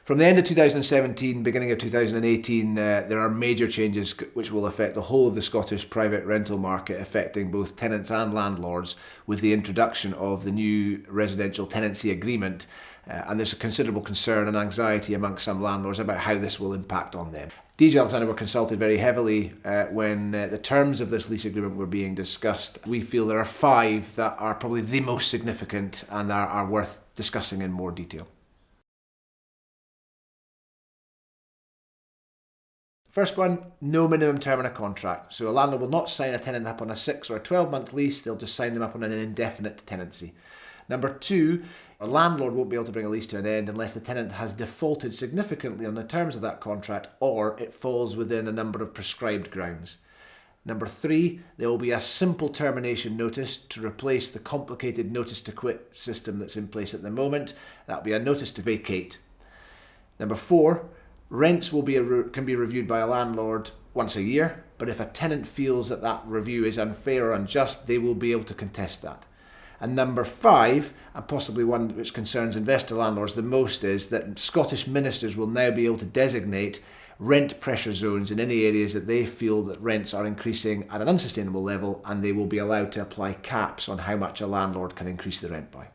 From the end of 2017, beginning of 2018, there are major changes which will affect the whole of the Scottish private rental market, affecting both tenants and landlords, with the introduction of the new residential tenancy agreement. And there's a considerable concern and anxiety amongst some landlords about how this will impact on them. DG Alexander were consulted very heavily when the terms of this lease agreement were being discussed. We feel there are 5 that are probably the most significant and are worth discussing in more detail. First one, no minimum term in a contract. So a landlord will not sign a tenant up on a 6 or a 12-month lease, they'll just sign them up on an indefinite tenancy. Number 2, a landlord won't be able to bring a lease to an end unless the tenant has defaulted significantly on the terms of that contract or it falls within a number of prescribed grounds. Number 3, there will be a simple termination notice to replace the complicated notice to quit system that's in place at the moment. That will be a notice to vacate. Number 4, rents can be reviewed by a landlord once a year, but if a tenant feels that that review is unfair or unjust, they will be able to contest that. And number 5, and possibly one which concerns investor landlords the most, is that Scottish ministers will now be able to designate rent pressure zones in any areas that they feel that rents are increasing at an unsustainable level, and they will be allowed to apply caps on how much a landlord can increase the rent by.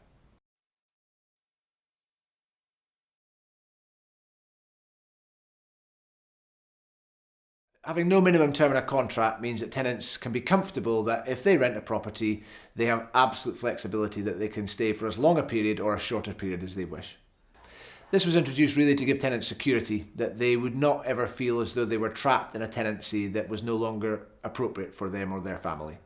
Having no minimum term in a contract means that tenants can be comfortable that if they rent a property, they have absolute flexibility that they can stay for as long a period or a shorter period as they wish. This was introduced really to give tenants security, that they would not ever feel as though they were trapped in a tenancy that was no longer appropriate for them or their family.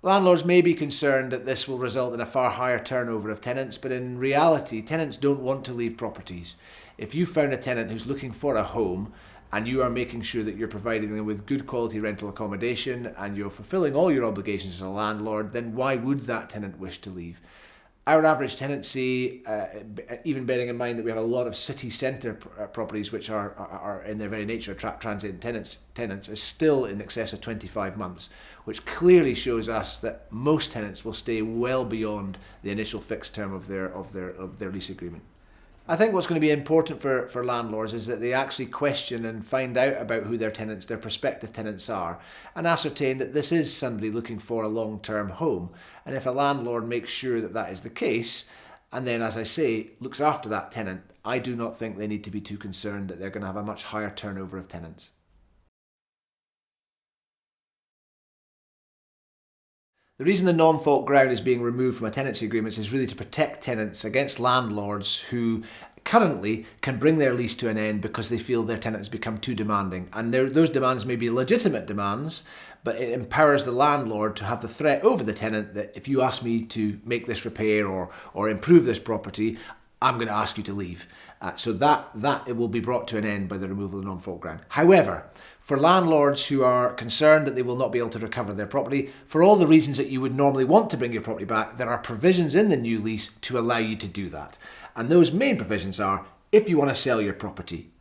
Landlords may be concerned that this will result in a far higher turnover of tenants, but in reality, tenants don't want to leave properties. If you found a tenant who's looking for a home, and you are making sure that you're providing them with good quality rental accommodation and you're fulfilling all your obligations as a landlord, then why would that tenant wish to leave? Our average tenancy, even bearing in mind that we have a lot of city centre properties which are in their very nature attract transient tenants, is still in excess of 25 months, which clearly shows us that most tenants will stay well beyond the initial fixed term of their lease agreement. I think what's going to be important for landlords is that they actually question and find out about who their prospective tenants are, and ascertain that this is somebody looking for a long-term home. And if a landlord makes sure that that is the case, and then, as I say, looks after that tenant, I do not think they need to be too concerned that they're going to have a much higher turnover of tenants. The reason the non-fault ground is being removed from a tenancy agreement is really to protect tenants against landlords who currently can bring their lease to an end because they feel their tenant has become too demanding. And those demands may be legitimate demands, but it empowers the landlord to have the threat over the tenant that if you ask me to make this repair or improve this property, I'm going to ask you to leave. So that it will be brought to an end by the removal of the non-fault ground. However, for landlords who are concerned that they will not be able to recover their property, for all the reasons that you would normally want to bring your property back, there are provisions in the new lease to allow you to do that. And those main provisions are, if you want to sell your property,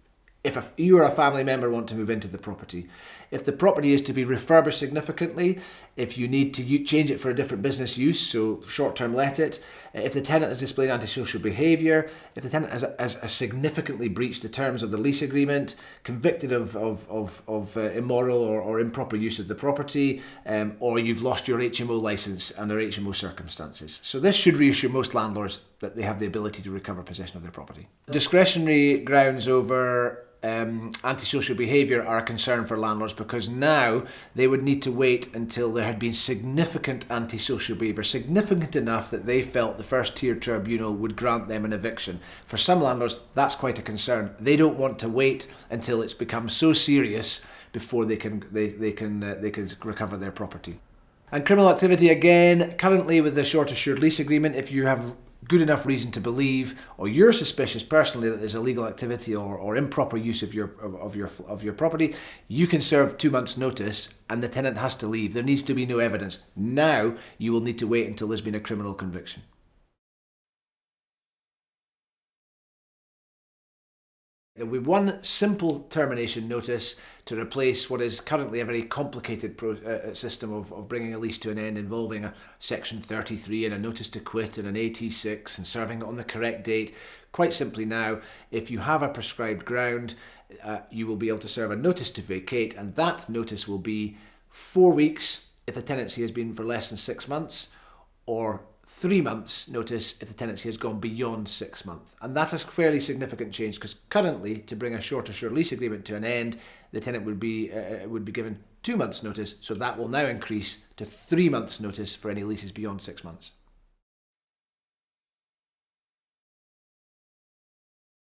if you or a family member want to move into the property, if the property is to be refurbished significantly, if you need to change it for a different business use, so short-term let it, if the tenant has displayed antisocial behaviour, if the tenant has significantly breached the terms of the lease agreement, convicted of immoral or improper use of the property, or you've lost your HMO licence under HMO circumstances. So this should reassure most landlords that they have the ability to recover possession of their property. Discretionary grounds over antisocial behaviour are a concern for landlords, because now they would need to wait until there had been significant antisocial behaviour, significant enough that they felt the first tier tribunal would grant them an eviction. For some landlords, that's quite a concern. They don't want to wait until it's become so serious before they can recover their property. And criminal activity, again, currently with the short assured lease agreement, if you have good enough reason to believe, or you're suspicious personally that there's illegal activity or improper use of your property, you can serve 2 months' notice, and the tenant has to leave. There needs to be no evidence. Now you will need to wait until there's been a criminal conviction. There will be one simple termination notice to replace what is currently a very complicated system of bringing a lease to an end, involving a Section 33 and a notice to quit and an AT6 and serving it on the correct date. Quite simply now, if you have a prescribed ground, you will be able to serve a notice to vacate, and that notice will be 4 weeks if the tenancy has been for less than 6 months, or 3 months notice if the tenancy has gone beyond 6 months. And that's a fairly significant change, because currently, to bring a short assured lease agreement to an end, the tenant would be given 2 months notice, so that will now increase to 3 months notice for any leases beyond 6 months.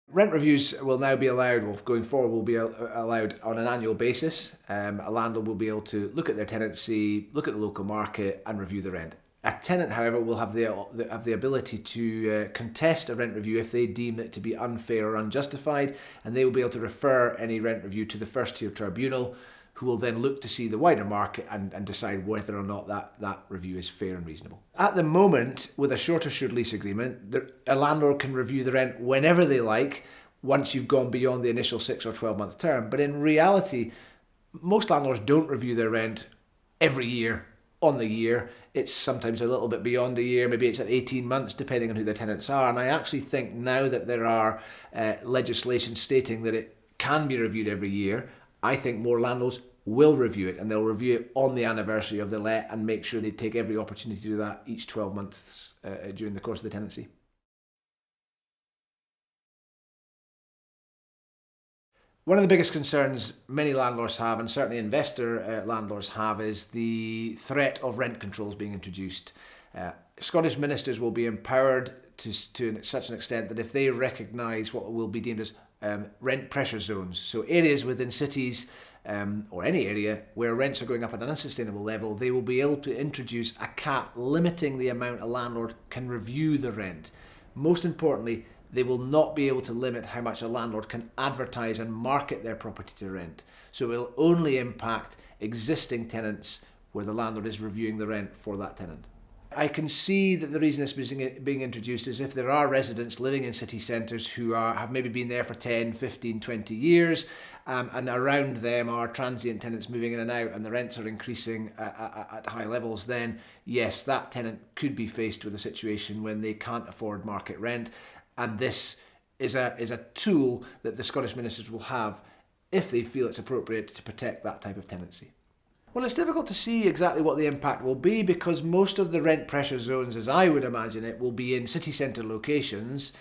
Rent reviews will now be allowed, or going forward will be allowed on an annual basis. A landlord will be able to look at their tenancy, look at the local market and review the rent. A tenant, however, will have the ability to contest a rent review if they deem it to be unfair or unjustified, and they will be able to refer any rent review to the first tier tribunal, who will then look to see the wider market and decide whether or not that review is fair and reasonable. At the moment, with a short assured lease agreement, a landlord can review the rent whenever they like, once you've gone beyond the initial 6 or 12 month term. But in reality, most landlords don't review their rent every year on the year. It's sometimes a little bit beyond a year, maybe it's at 18 months, depending on who their tenants are. And I actually think now that there are legislation stating that it can be reviewed every year, I think more landlords will review it, and they'll review it on the anniversary of the let and make sure they take every opportunity to do that each 12 months during the course of the tenancy. One of the biggest concerns many landlords have, and certainly investor landlords have, is the threat of rent controls being introduced. Scottish ministers will be empowered to such an extent that if they recognise what will be deemed as rent pressure zones, so areas within cities or any area where rents are going up at an unsustainable level, they will be able to introduce a cap limiting the amount a landlord can review the rent. Most importantly, they will not be able to limit how much a landlord can advertise and market their property to rent. So it will only impact existing tenants where the landlord is reviewing the rent for that tenant. I can see that the reason this is being introduced is if there are residents living in city centres who have maybe been there for 10, 15, 20 years, and around them are transient tenants moving in and out, and the rents are increasing at high levels, then yes, that tenant could be faced with a situation when they can't afford market rent. And this is a tool that the Scottish ministers will have if they feel it's appropriate to protect that type of tenancy. Well, it's difficult to see exactly what the impact will be, because most of the rent pressure zones, as I would imagine it, will be in city centre locations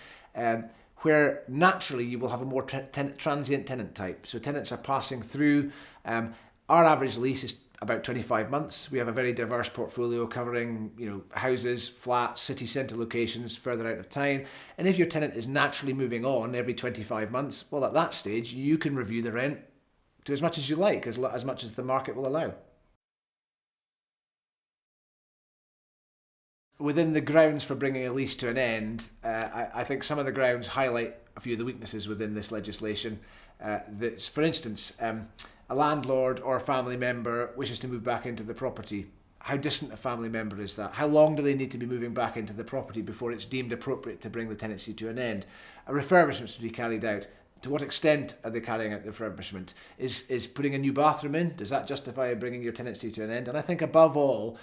where naturally you will have a more transient tenant type. So tenants are passing through. Our average lease is about 25 months. We have a very diverse portfolio covering, houses, flats, city centre locations further out of town. And if your tenant is naturally moving on every 25 months, well, at that stage, you can review the rent to as much as you like, as much as the market will allow. Within the grounds for bringing a lease to an end, I think some of the grounds highlight a few of the weaknesses within this legislation. For instance, a landlord or a family member wishes to move back into the property. How distant a family member is that? How long do they need to be moving back into the property before it's deemed appropriate to bring the tenancy to an end? A refurbishment to be carried out. To what extent are they carrying out the refurbishment? Is putting a new bathroom in, does that justify bringing your tenancy to an end? And I think above all,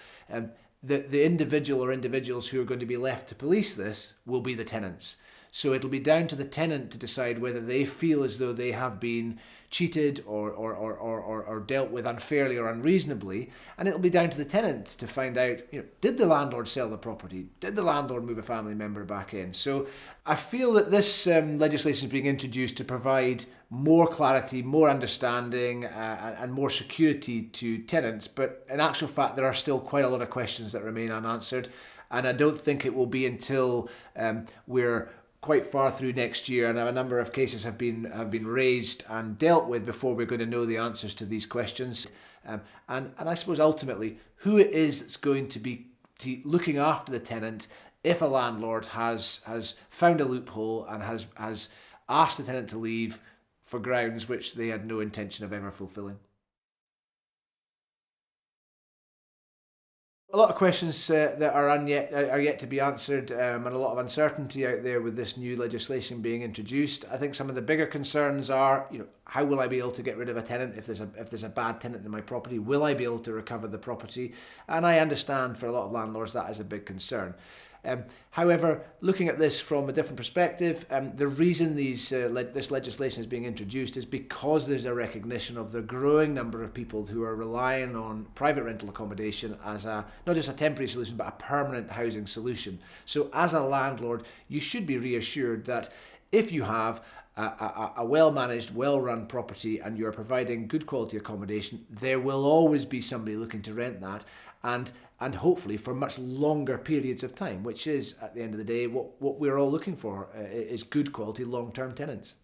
the individual or individuals who are going to be left to police this will be the tenants. So it'll be down to the tenant to decide whether they feel as though they have been cheated or dealt with unfairly or unreasonably, and it'll be down to the tenant to find out, did the landlord sell the property? Did the landlord move a family member back in? So I feel that this legislation is being introduced to provide more clarity, more understanding, and more security to tenants, but in actual fact there are still quite a lot of questions that remain unanswered, and I don't think it will be until we're quite far through next year, and a number of cases have been raised and dealt with before we're going to know the answers to these questions. And I suppose ultimately, who it is that's going to be looking after the tenant if a landlord has found a loophole and has asked the tenant to leave for grounds which they had no intention of ever fulfilling. a lot of questions that are yet to be answered, and a lot of uncertainty out there with this new legislation being introduced. I think some of the bigger concerns are, how will I be able to get rid of a tenant if there's a bad tenant in my property? Will I be able to recover the property? And I understand for a lot of landlords that is a big concern. However, looking at this from a different perspective, the reason this legislation is being introduced is because there's a recognition of the growing number of people who are relying on private rental accommodation as not just a temporary solution, but a permanent housing solution. So as a landlord, you should be reassured that if you have a well-managed, well-run property and you're providing good quality accommodation, there will always be somebody looking to rent that, and hopefully for much longer periods of time, which is, at the end of the day, what we're all looking for, is good quality long-term tenants.